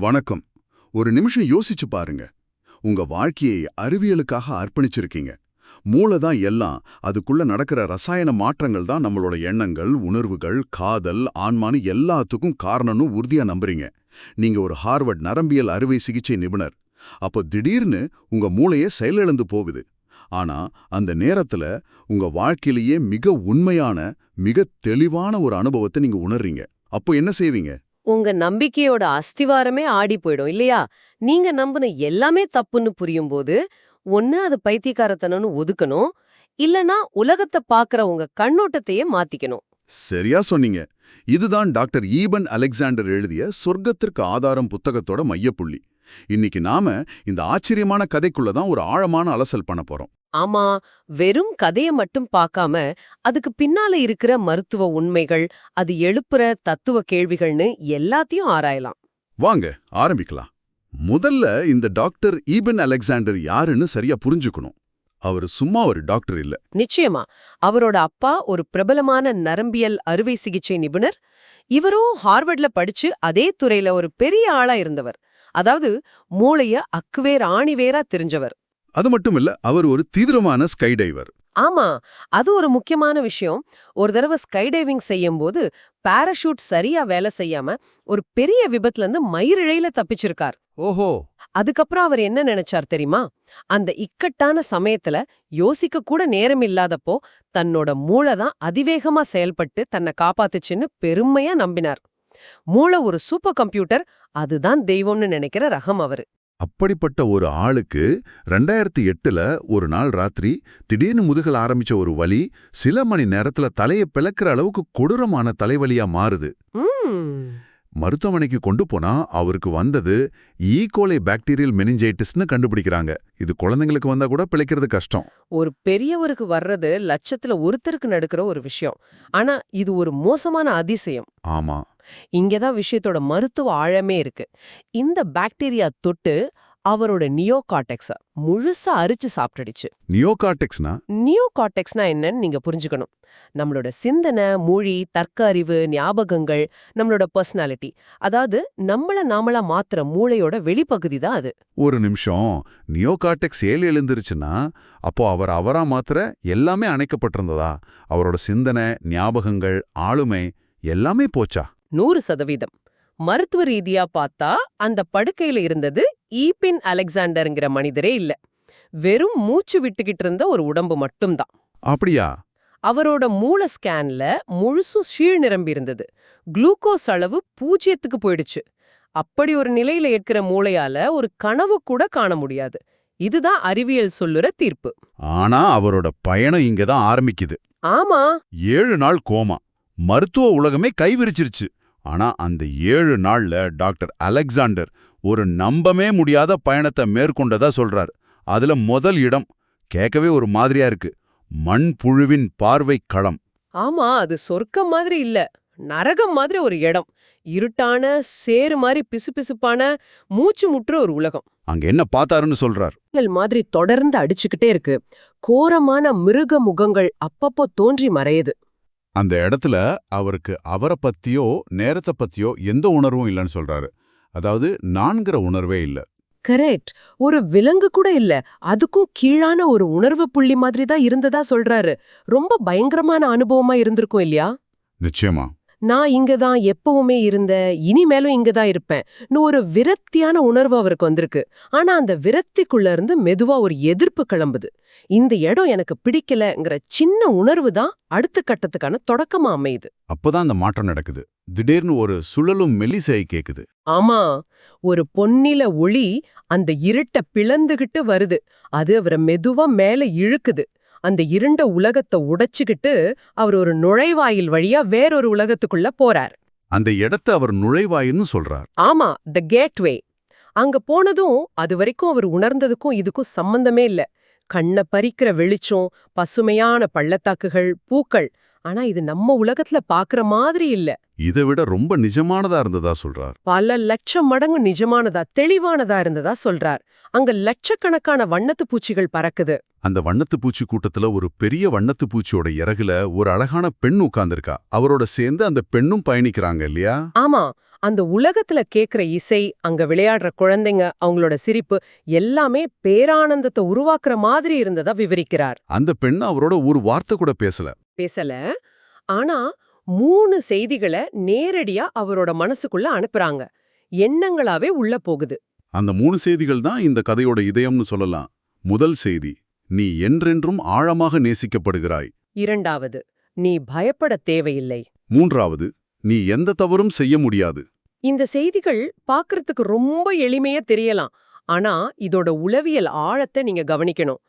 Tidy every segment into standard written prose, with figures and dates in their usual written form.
வணக்கம். ஒரு நிமிஷம் யோசிச்சு பாருங்க. உங்க வாழ்க்கையை அறிவியலுக்காக அர்ப்பணிச்சிருக்கீங்க. மூளை தான் எல்லாம். அதுக்குள்ள நடக்கிற ரசாயன மாற்றங்கள் தான் நம்மளோட எண்ணங்கள், உணர்வுகள், காதல், ஆன்மான்னு எல்லாத்துக்கும் காரணம்னு உறுதியா நம்புறீங்க. நீங்க ஒரு ஹார்வர்ட் நரம்பியல் அறுவை சிகிச்சை நிபுணர். அப்போ திடீர்னு உங்க மூளையே செயலிழந்து போகுது. ஆனா அந்த நேரத்துல உங்க வாழ்க்கையிலேயே மிக உண்மையான, மிக தெளிவான ஒரு அனுபவத்தை நீங்க உணர்றீங்க. அப்போ என்ன செய்வீங்க? உங்க நம்பிக்கையோட அஸ்திவாரமே ஆடி போயிடும் இல்லையா? நீங்க நம்புன எல்லாமே தப்புன்னு புரியும்போது, ஒண்ணு அது பைத்தியக்காரத்தனம்னு ஒதுக்கணும், இல்லனா உலகத்தை பாக்குற உங்க கண்ணோட்டத்தையே மாத்திக்கணும். சரியா சொன்னீங்க. இதுதான் டாக்டர் ஈபன் அலெக்சாண்டர் எழுதிய சொர்க்கத்திற்கு ஆதாரம் புத்தகத்தோட மையப்புள்ளி. இன்னைக்கு நாம இந்த ஆச்சரியமான கதைக்குள்ள தான் ஒரு ஆழமான அலசல் பண்ண போறோம். ஆமா, வெறும் கதைய மட்டும் பார்க்காம, அதுக்கு பின்னால இருக்கிற மருத்துவ உண்மைகள், அது எழுப்புற தத்துவ கேள்விகள்னு எல்லாத்தையும் ஆராயலாம். வாங்க ஆரம்பிக்கலாம். முதல்ல இந்த டாக்டர் ஈபன் அலெக்சாண்டர் யாருன்னு சரியா புரிஞ்சுக்கணும். அவர் சும்மா ஒரு டாக்டர் இல்ல. நிச்சயமா, அவரோட அப்பா ஒரு பிரபலமான நரம்பியல் அறுவை சிகிச்சை நிபுணர். இவரும் ஹார்வர்ட்ல படிச்சு அதே துறையில ஒரு பெரிய ஆளா இருந்தவர். அதாவது மூளைய அக்குவேர் ஆணிவேரா தெரிஞ்சவர். அது மட்டும் இல்ல, அவர் ஒரு தீவிரமான ஸ்கை டைவர். ஆமா, அது ஒரு முக்கியமான விஷயம். ஒரு தடவை ஸ்கை டைவிங் செய்யும்போது பாராஷூட் சரியா வேலை செய்யாம ஒரு பெரிய விபத்துல இருந்து மயிரிழையில தப்பிச்சிருக்கார். ஓஹோ. அதுக்கப்புறம் அவர் என்ன நினைச்சார் தெரியுமா? அந்த இக்கட்டான சமயத்துல யோசிக்க கூட நேரம் இல்லாதப்போ தன்னோட மூளை தான் அதிவேகமா செயல்பட்டு தன்னை காப்பாத்துச்சுன்னு பெருமையா நம்பினார். மூளை ஒரு சூப்பர் கம்ப்யூட்டர், அதுதான் தெய்வம்னு நினைக்கிற ரகம் அவரு. அப்படிப்பட்ட ஒரு ஆளுக்கு 2008ல ஒரு நாள் ராத்திரி திடீர்னு முதுகல் ஆரம்பிச்ச ஒரு வலி சில மணி நேரத்துல தலையை பிளக்கிற அளவுக்கு கொடூரமான தலைவலியா மாறுது. மருத்துவமனைக்கு கொண்டு போனா அவருக்கு வந்தது ஈகோலை பாக்டீரியல் மெனிஞ்சைட்டிஸ்னு கண்டுபிடிக்கிறாங்க. இது குழந்தைங்களுக்கு வந்தா கூட பிழைக்கிறது கஷ்டம். ஒரு பெரியவருக்கு வர்றது லட்சத்துல ஒருத்தருக்கு நடக்கிற ஒரு விஷயம். ஆனா இது ஒரு மோசமான அதிசயம். ஆமா. இங்கதான் விஷயத்தோட மருத்துவ ஆழமே இருக்கு. இந்த பாக்டீரியா தொட்டு அவரோட நியோகார்டெக்ஸ முழுசா அரிச்சு சாப்பிட்டுடுச்சு. நியோகார்டெக்ஸ்னா? நியோகார்டெக்ஸ்னா என்னன்னு நீங்க புரிஞ்சுக்கணும். நம்மளோட சிந்தனை, மொழி, தர்க்க அறிவு, ஞாபகங்கள், நம்மளோட பர்சனாலிட்டி, அதாவது நம்மள நாமளா மாத்துற மூளையோட வெளிப்பகுதி தான் அது. ஒரு நிமிஷம். நியோகார்டெக்ஸ் எழுந்துருச்சுன்னா அப்போ அவர் அவரா மாத்திர எல்லாமே அணைக்கப்பட்டிருந்ததா? அவரோட சிந்தனை, ஞாபகங்கள், ஆளுமை எல்லாமே போச்சா? 100%. மருத்துவ ரீதியா பார்த்தா அந்த படுக்கையில இருந்தது ஈபின் அலெக்சாண்டர்ங்கிற மனிதரே இல்ல. வெறும் மூச்சு விட்டுக்கிட்டு இருந்த ஒரு உடம்பு மட்டும்தான். அப்படியா? அவரோட மூளை ஸ்கேன்ல முழுசும் ஷீழ் நிரம்பி இருந்தது. குளுக்கோஸ் அளவு 0க்கு போயிடுச்சு. அப்படி ஒரு நிலையில இருக்கிற மூளையால ஒரு கனவு கூட காண முடியாது. இதுதான் அறிவியல் சொல்லுற தீர்ப்பு. ஆனா அவரோட பயணம் இங்கதான் ஆரம்பிக்குது. ஆமா, 7 நாள் கோமா. மருத்துவ உலகமே கைவிரிச்சிருச்சு. ஆனா அந்த 7 நாள்ல டாக்டர் அலெக்சாண்டர் ஒரு நம்பவே முடியாத பயணத்தை மேற்கொண்டதா சொல்றார். அதுல முதல் இடம் கேட்கவே ஒரு மாதிரியா இருக்கு. மண் புழுவின் பார்வை களம். ஆமா, அது சொர்க்கம் மாதிரி இல்ல, நரகம் மாதிரி ஒரு இடம். இருட்டான, சேறு மாதிரி பிசுபிசுப்பான, மூச்சு முற்ற ஒரு உலகம். அங்க என்ன பார்த்தாருன்னு சொல்றார்? மாதிரி தொடர்ந்து அடிச்சுக்கிட்டே இருக்கு. கோரமான மிருக முகங்கள் அப்பப்போ தோன்றி மறையுது. அந்த இடத்துல அவருக்கு அவரை பத்தியோ நேரத்தை பத்தியோ எந்த உணர்வும் இல்லைன்னு சொல்றாரு. அதாவது நான்கிற உணர்வே இல்ல. கரெக்ட். ஒரு விலங்கு கூட இல்ல, அதுக்கும் கீழான ஒரு உணர்வு புள்ளி மாதிரி தான் இருந்ததா சொல்றாரு. ரொம்ப பயங்கரமான அனுபவமா இருந்திருக்கும் இல்லையா? நிச்சயமா. நான் இங்கதான் எப்பவுமே இருந்தேன், இனிமேலும் இங்கதான் இருப்பேன் ஒரு விரக்தியான உணர்வு அவருக்கு வந்திருக்கு. ஆனா அந்த விரக்திக்குள்ள இருந்து மெதுவா ஒரு எதிர்ப்பு கிளம்புது. இந்த இடம் எனக்கு பிடிக்கலங்கிற சின்ன உணர்வு தான் அடுத்த கட்டத்துக்கான தொடக்கமா அமையுது. அப்பதான் அந்த மாற்றம் நடக்குது. திடீர்னு ஒரு சுழலும் மெல்லிசை கேக்குது. ஆமா, ஒரு பொன்னில ஒளி அந்த இருட்ட பிளந்துகிட்டு வருது. அது அவரை மெதுவா மேல இழுக்குது. அந்த இருண்ட உலகத்தை உடைச்சுக்கிட்டு அவர் ஒரு நுழைவாயில் வழியா வேறொரு உலகத்துக்குள்ள போறார். அந்த இடத்தை அவர் நுழைவாயின்னு சொல்றார். ஆமா, த கேட்வே. அங்க போனதும் அது வரைக்கும் அவர் உணர்ந்ததுக்கும் இதுக்கும் சம்பந்தமே இல்ல. கண்ண பறிக்கிற வெளிச்சம், பசுமையான பள்ளத்தாக்குகள், பூக்கள். ஆனா இது நம்ம உலகத்துல பாக்குற மாதிரி இல்ல. இதை விட ரொம்ப நிஜமானதா இருந்ததா சொல்றார். பல லட்சம் மடங்கு நிஜமானதா, தெளிவானதா இருந்ததா சொல்றார். அங்க லட்சக்கணக்கான வண்ணத்து பூச்சிகள் பறக்குது. அந்த வண்ணத்து பூச்சி கூட்டத்துல ஒரு பெரிய வண்ணத்து பூச்சியோட இறகுல ஒரு அழகான பெண் உட்கார்ந்திருக்கா. அவரோட சேர்ந்து அந்த பெண்ணும் பயணிக்கிறாங்க இல்லையா? ஆமா, அந்த உலகத்துல கேக்குற இசை, அங்க விளையாடுற குழந்தைங்க, அவங்களோட சிரிப்பு எல்லாமே பேரானந்தத்தை உருவாக்குற மாதிரி இருந்ததா விவரிக்கிறார். அந்த பெண் அவரோட ஒரு வார்த்தை கூட பேசல. பேசல. ஆனா 3 செய்திகளை நேரடியா அவரோட மனசுக்குள்ள அனுப்புறாங்க. எண்ணங்களாவே உள்ள போகுது. அந்த 3 செய்திகள் தான் இந்த கதையோட இதயம்னு சொல்லலாம். முதல் செய்தி, நீ என்றென்றும் ஆழமாக நேசிக்கப்படுகிறாய். 2வது, நீ பயப்பட தேவையில்லை. 3வது, நீ எந்த தவறும் செய்ய முடியாது. இந்த செய்திகள் பார்க்கறதுக்கு ரொம்ப எளிமையா தெரியலாம். ஆனா இதோட உளவியல் ஆழத்தை நீங்க கவனிக்கணும்.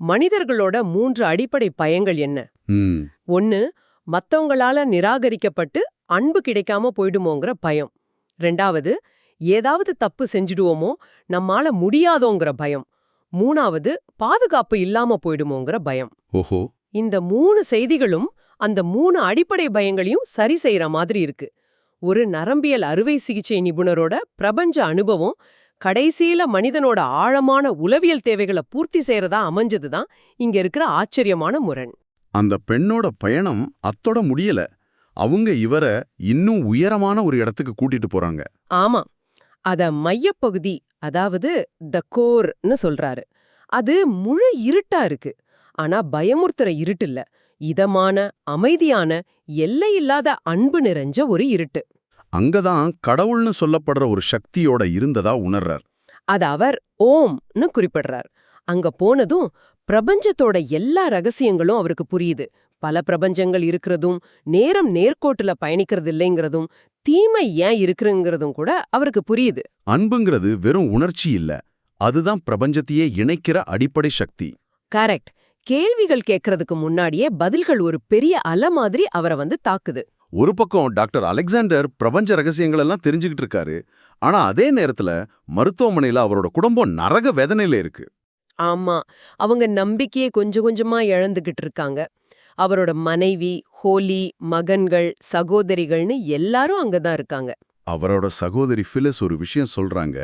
மனிதர்களோட 3 அடிப்படை பயங்கள் என்ன? ம் 1, மத்தவங்களால நிராகரிக்கப்பட்டு அன்பு கிடைக்காம போயிடுமோங்கிற பயம். 2வது, ஏதாவது தப்பு செஞ்சுடுவோமோ, நம்மால முடியாதோங்கிற பயம். 3வது, பாதுகாப்பு இல்லாம போயிடுமோங்கிற பயம். ஓஹோ. இந்த 3 செய்திகளும் அந்த 3 அடிப்படை பயங்களையும் சரி செய்யற மாதிரி இருக்கு. ஒரு நரம்பியல் அறுவை சிகிச்சை நிபுணரோட பிரபஞ்ச அனுபவம் கடைசியில மனிதனோட ஆழமான உளவியல் தேவைகளை பூர்த்தி செய்யறதா அமைஞ்சதுதான் இங்க இருக்கிற ஆச்சரியமான முரண். அந்த பெண்ணோட பயணம் அத்தோட முடியல. அவங்க இவரை இன்னும் உயரமான ஒரு இடத்துக்கு கூட்டிட்டு போறாங்க. ஆமா, அத மையப்பகுதி, அதாவது த கோர்னு சொல்றாரு. அது முழு இருட்டா இருக்கு. ஆனா பயமுறுத்துற இருட்டு இல்ல. இதமான, அமைதியான, எல்லையில்லாத அன்பு நிறைஞ்ச ஒரு இருட்டு. அங்கதான் கடவுள்னு சொல்லப்படுற ஒரு சக்தியோட இருந்ததா உணர்றார். அத அவர் ஓம்னு குறிப்பிடுறார். அங்க போனதும் பிரபஞ்சத்தோட எல்லா ரகசியங்களும் அவருக்கு புரியுது. பல பிரபஞ்சங்கள் இருக்கிறதும், நேரம் நேர்கோட்டுல பயணிக்கிறது இல்லைங்கிறதும், தீமை ஏன் இருக்குங்கிறதும் கூட அவருக்கு புரியுது. அன்புங்கிறது வெறும் உணர்ச்சி இல்ல, அதுதான் பிரபஞ்சத்தையே இணைக்கிற அடிப்படை சக்தி. கரெக்ட். கேள்விகள் கேட்கறதுக்கு முன்னாடியே பதில்கள் ஒரு பெரிய அலை மாதிரி அவரை வந்து தாக்குது. ஒரு பக்கம் டாக்டர் அலெக்சாண்டர் பிரபஞ்ச ரகசியங்கள் எல்லாம் தெரிஞ்சுக்கிட்டு இருக்காரு. ஆனா அதே நேரத்துல மருத்துவமனையில அவரோட குடும்பம் நரக வேதனையில இருக்கு. ஆமா, அவங்க நம்பிக்கையை கொஞ்சம் கொஞ்சமா இழந்துகிட்டு இருக்காங்க. அவரோட மனைவி, ஹோலி, மகன்கள், சகோதரிகள்னு எல்லாரும் அங்கதான் இருக்காங்க. அவரோட சகோதரி பிலிஸ் ஒரு விஷயம் சொல்றாங்க.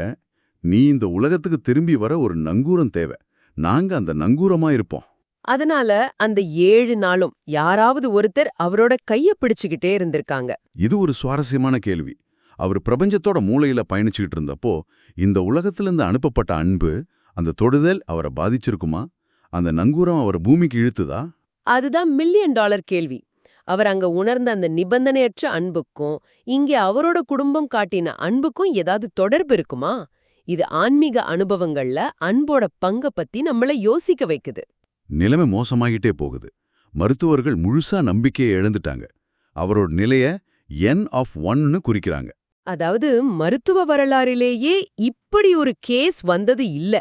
நீ இந்த உலகத்துக்கு திரும்பி வர ஒரு நங்கூரம் தேவை. நாங்க அந்த நங்கூரமா இருப்போம். அதனால அந்த 7 நாளும் யாராவது ஒருத்தர் அவரோட கைய பிடிச்சுக்கிட்டே இருந்திருக்காங்க. இது ஒரு சுவாரஸ்யமான கேள்வி. அவர் பிரபஞ்சத்தோட மூளையில பயணிச்சுக்கிட்டு இருந்தப்போ இந்த உலகத்திலிருந்து அனுப்பப்பட்ட அன்பு, அந்த தொடுதல் அவரை பாதிச்சிருக்குமா? அந்த நங்கூரம் அவர் பூமிக்கு இழுத்துதா? அதுதான் $1,000,000 கேள்வி. அவர் அங்க உணர்ந்த அந்த நிபந்தனையற்ற அன்புக்கும் இங்கே அவரோட குடும்பம் காட்டின அன்புக்கும் ஏதாவது தொடர்பு இருக்குமா? இது ஆன்மீக அனுபவங்கள்ல அன்போட பங்க பத்தி நம்மள யோசிக்க வைக்குது. நிலைமை மோசமாகிட்டே போகுது. மருத்துவர்கள் முழுசா நம்பிக்கையை இழந்துட்டாங்க. அவரோட நிலைய N-1ன்னு குறிக்கிறாங்க. அதாவது மருத்துவ வரலாறிலேயே இப்படி ஒரு கேஸ் வந்தது இல்ல.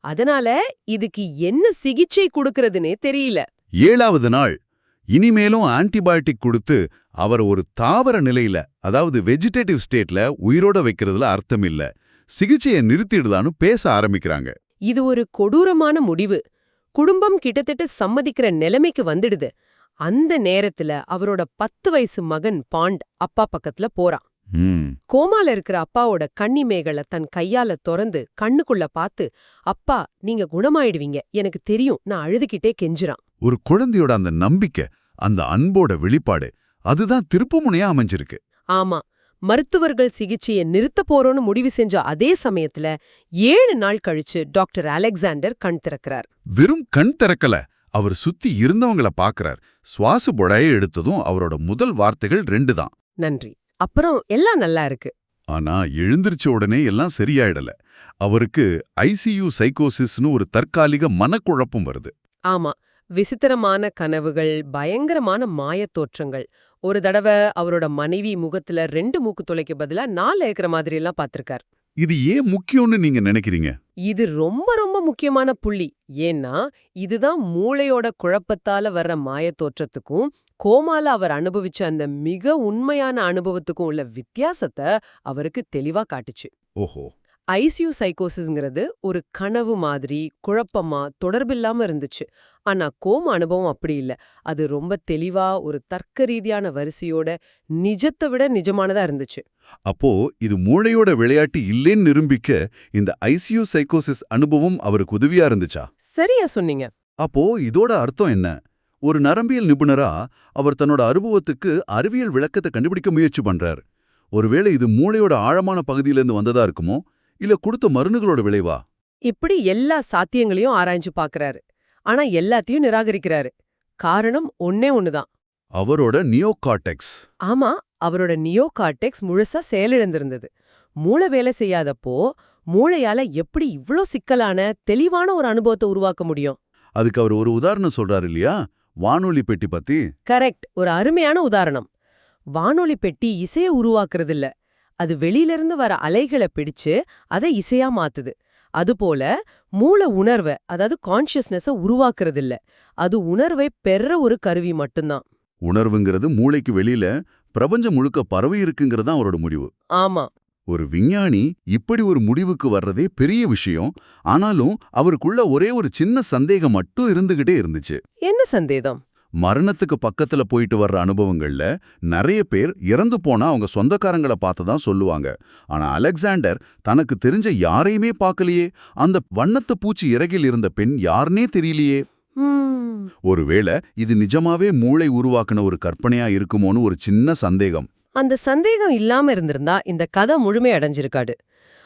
அதனால இதுக்கு என்ன சிகிச்சை கொடுக்கறதுனே தெரியல. 7வது நாள் இனிமேலும் ஆன்டிபயோட்டிக் கொடுத்து அவர் ஒரு தாவர நிலையில, அதாவது வெஜிடேட்டிவ் ஸ்டேட்ல உயிரோட வைக்கிறதுல அர்த்தம் இல்ல, சிகிச்சையை நிறுத்திடுதான்னு பேச ஆரம்பிக்கிறாங்க. இது ஒரு கொடூரமான முடிவு. குடும்பம் கிட்டத்தட்ட சம்மதிக்கிற நிலைமைக்கு வந்துடுது. அந்த நேரத்துல அவரோட 10 வயசு மகன் பாண்ட் அப்பா பக்கத்துல போறான். கோமால இருக்கிற அப்பாவோட கண்ணிமேகளை தன் கையால திறந்து கண்ணுக்குள்ள பார்த்து, அப்பா நீங்க குணமாயிடுவீங்க, எனக்கு தெரியும், நான் அழுதுகிட்டே கெஞ்சுறான். ஒரு குழந்தையோட அந்த நம்பிக்கை, அந்த அன்போட வெளிப்பாடு, அதுதான் திருப்புமுனையா அமைஞ்சிருக்கு. ஆமா, மருத்துவர்கள் சிகிச்சையை நிறுத்த போறோன்னு முடிவு செஞ்ச அதே சமயத்துல 7 நாள் கழிச்சு டாக்டர் அலெக்சாண்டர் கண் திறக்கிறார். வெறும் கண் திறக்கல, அவர் சுத்தி இருந்தவங்கள பாக்குறார். சுவாச புழைய எடுத்ததும் அவரோட முதல் வார்த்தைகள் 2 தான். நன்றி, அப்புறம் எல்லாம் நல்லா இருக்கு. ஆனா எழுந்திருச்ச உடனே எல்லாம் சரியாயிடல. அவருக்கு ஐசியூ சைக்கோசிஸ்னு ஒரு தற்காலிக மனக்குழப்பம் வருது. ஆமா, விசித்திரமான கனவுகள், பயங்கரமான மாயத் தோற்றங்கள். ஒரு தடவை அவரோட மனைவி முகத்துல 2 மூக்கு துளைக்கு பதிலா 4 இருக்கிற மாதிரி எல்லாம் பார்த்திருக்கார். இது ஏன் முக்கியம்னு நீங்க நினைக்கிறீங்க? இது ரொம்ப ரொம்ப முக்கியமான புள்ளி. ஏன்னா இதுதான் மூளையோட குழப்பத்தால வர்ற மாயத் தோற்றத்துக்கும் கோமால அவர் அனுபவிச்ச அந்த மிக உண்மையான அனுபவத்துக்கும் உள்ள வித்தியாசத்தை அவருக்கு தெளிவா காட்டுச்சு. ஓஹோ. ஐசியூ சைக்கோசிஸ்ங்கிறது ஒரு கனவு மாதிரி குழப்பமா தொடர்பில்லாம இருந்துச்சு. ஆனா கோமா அனுபவம் அப்படி இல்ல. அது ரொம்ப தெளிவா ஒரு தர்க்க ரீதியான வரிசையோட நிஜத்தை விட நிஜமானதா இருந்துச்சு. அப்போ இது மூளையோட விளையாட்டு இல்லேன்னு நிரூபிக்க இந்த ஐசியூ சைக்கோசிஸ் அனுபவம் அவருக்கு உதவியா இருந்துச்சா? சரியா சொன்னீங்க. அப்போ இதோட அர்த்தம் என்ன? ஒரு நரம்பியல் நிபுணரா அவர் தன்னோட அனுபவத்துக்கு அறிவியல் விளக்கத்தை கண்டுபிடிக்க முயற்சி பண்றார். ஒருவேளை இது மூளையோட ஆழமான பகுதியிலேருந்து வந்ததா இருக்குமோ இல்ல கொடுத்த மருந்துகளோட விளைவா? இப்படி எல்லா சாத்தியங்களையும் ஆராய்ஞ்சு பார்க்கறாரு. ஆனா எல்லாத்தையும் நிராகரிக்கிறாரு. காரணம் ஒண்ணே ஒண்ணுதான். அவரோட நியோகார்டெக்ஸ். ஆமா, அவரோட நியோகார்டெக்ஸ் முழுசா செயலிழந்திருந்தது. மூளை வேலை செய்யாதப்போ மூளையால எப்படி இவ்ளோ சிக்கலான தெளிவான ஒரு அனுபவத்தை உருவாக்க முடியும்? அதுக்கு அவர் ஒரு உதாரணம் சொல்றாரு இல்லையா, வானொலி பெட்டி பத்தி. கரெக்ட், ஒரு அருமையான உதாரணம். வானொலி பெட்டி இசைய உருவாக்குறதில்ல, அது வெளியிலிருந்து வர அலைகளை பிடிச்சு அதை இசையா மாத்துது. அதுபோல மூளை உணர்வை, அதாவது கான்ஷியஸ்னஸ உருவாக்குறதில்ல, அது உணர்வை பெற ஒரு கருவி மட்டும்தான். உணர்வுங்கிறது மூளைக்கு வெளியில பிரபஞ்சம் முழுக்க பரவி இருக்குங்கிறது தான் அவரோட முடிவு. ஆமா. ஒரு விஞ்ஞானி இப்படி ஒரு முடிவுக்கு வர்றதே பெரிய விஷயம். ஆனாலும் அவருக்குள்ள ஒரே ஒரு சின்ன சந்தேகம் மட்டும் இருந்துகிட்டே இருந்துச்சு. என்ன சந்தேகம்? மரணத்துக்கு பக்கத்துல போயிட்டு வர்ற அனுபவங்கள்ல நிறைய பேர் இறந்து போனா அவங்க சொந்தக்காரங்களை பார்த்து தான் சொல்லுவாங்க. ஆனா அலெக்சாண்டர் தனக்கு தெரிஞ்ச யாரையுமே பார்க்கலையே, அந்த வண்ணத்து பூச்சி இறகில் இருந்த பெண் யாருன்னே தெரியலையே. ஒருவேளை இது நிஜமாவே மூளை உருவாக்குன ஒரு கற்பனையா இருக்குமோன்னு ஒரு சின்ன சந்தேகம். அந்த சந்தேகம் இல்லாம இருந்திருந்தா இந்த கதை முழுமை அடைஞ்சிருக்காடு.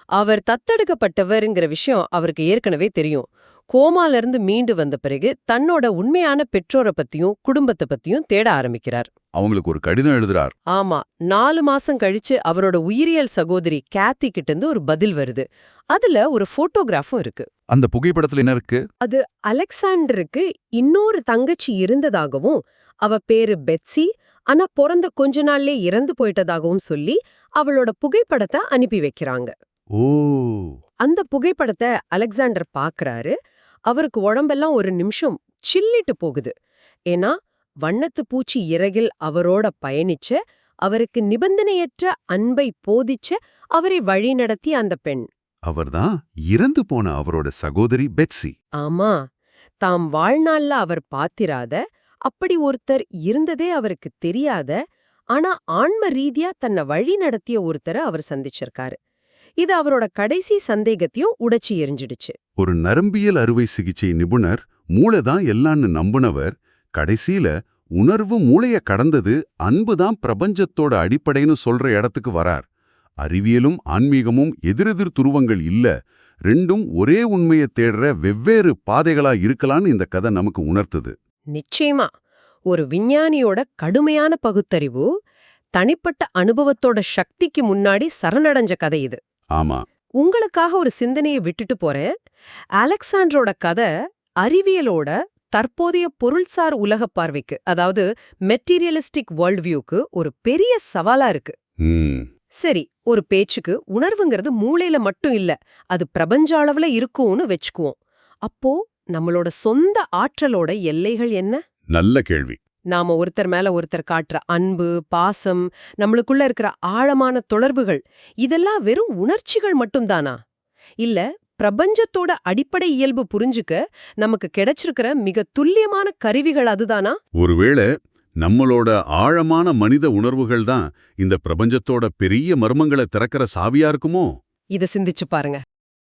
அவர் தத்தெடுக்கப்பட்டவர்ங்கிற விஷயம் அவருக்கு ஏற்கனவே தெரியும். கோமால இருந்து மீண்டு வந்த பிறகு தன்னோட உண்மையான பெற்றோரை பத்தியும் குடும்பத்தை பத்தியும் தேட ஆரம்பிக்கிறார். அவங்களுக்கு ஒரு கடிதம் எழுதுறார். ஆமா, 4 மாசம் கழிச்சு அவரோட உயிரியல் சகோதரி கேத்தி கிட்ட இருந்து ஒரு பதில் வருது. அதுல ஒரு போட்டோகிராஃபும் இருக்கு. அந்த புகைப்படத்துல என்ன இருக்கு? அது அலெக்சாண்டருக்கு இன்னொரு தங்கச்சி இருந்ததாகவும், அவ பேரு பெட்சி, ஆனா பிறந்த கொஞ்ச நாள்லே இறந்து போயிட்டதாகவும் சொல்லி அவளோட புகைப்படத்தை அனுப்பி வைக்கிறாங்க. ஓ. அந்த புகைப்படத்தை அலெக்சாண்டர் பாக்குறாரு. அவருக்கு உடம்பெல்லாம் ஒரு நிமிஷம் சில்லிட்டு போகுது. ஏன்னா வண்ணத்து பூச்சி இறகில் அவரோட பயணிச்ச, அவருக்கு நிபந்தனையற்ற அன்பை போதிச்ச, அவரை வழிநடத்திய அந்த பெண். அவர்தான் இறந்து போன அவரோட சகோதரி பெட்சி. ஆமா, தாம் வாழ்நாள்ல அவர் பாத்திராத, அப்படி ஒருத்தர் இருந்ததே அவருக்கு தெரியாத, ஆனா ஆன்ம ரீதியா தன்னை வழி நடத்திய ஒருத்தரை அவர் சந்திச்சிருக்காரு. இது அவரோட கடைசி சந்தேகத்தையும் உடைச்சி எரிஞ்சிடுச்சு. ஒரு நரம்பியல் அறுவை சிகிச்சை நிபுணர், மூளைதான் எல்லான்னு நம்புனவர், கடைசியில உணர்வு மூளைய கடந்தது, அன்புதான் பிரபஞ்சத்தோட அடிப்படைன்னு சொல்ற இடத்துக்கு வரார். அறிவியலும் ஆன்மீகமும் எதிரெதிர் துருவங்கள் இல்ல, ரெண்டும் ஒரே உண்மையை தேடுற வெவ்வேறு பாதைகளா இருக்கலான்னு இந்த கதை நமக்கு உணர்த்துது. நிச்சயமா, ஒரு விஞ்ஞானியோட கடுமையான பகுத்தறிவு, தனிப்பட்ட அனுபவத்தோட சக்திக்கு முன்னாடி சரணடைஞ்ச கதை இது. ஆமா. உங்களுக்காக ஒரு சிந்தனையை விட்டுட்டு போறேன். அலெக்சாண்டரோட கதை அறிவியலோட தற்போதைய பொருள்சார் உலக பார்வைக்கு, அதாவது மெட்டீரியலிஸ்டிக் வேர்ல்ட் வியூக்கு ஒரு பெரிய சவாலா இருக்கு. சரி, ஒரு பேச்சுக்கு உணர்வுங்கிறது மூளையில மட்டும் இல்ல, அது பிரபஞ்ச அளவுல இருக்கும்னு வெச்சுக்குவோம். அப்போ நம்மளோட சொந்த ஆற்றலோட எல்லைகள் என்ன? நல்ல கேள்வி. நாம ஒருத்தர் மேல ஒருத்தர் காட்டுற அன்பு, பாசம், நம்மளுக்குள்ள இருக்கிற ஆழமான தொடர்புகள், இதெல்லாம் வெறும் உணர்ச்சிகள் மட்டும்தானா? இல்ல பிரபஞ்சத்தோட அடிப்படை இயல்பு புரிஞ்சுக்க நமக்கு கிடைச்சிருக்கிற மிக துல்லியமான கருவிகள் அதுதானா? ஒருவேளை நம்மளோட ஆழமான மனித உணர்வுகள் தான் இந்த பிரபஞ்சத்தோட பெரிய மர்மங்களை திறக்கிற சாவியா இருக்குமோ? இத சிந்திச்சு பாருங்க.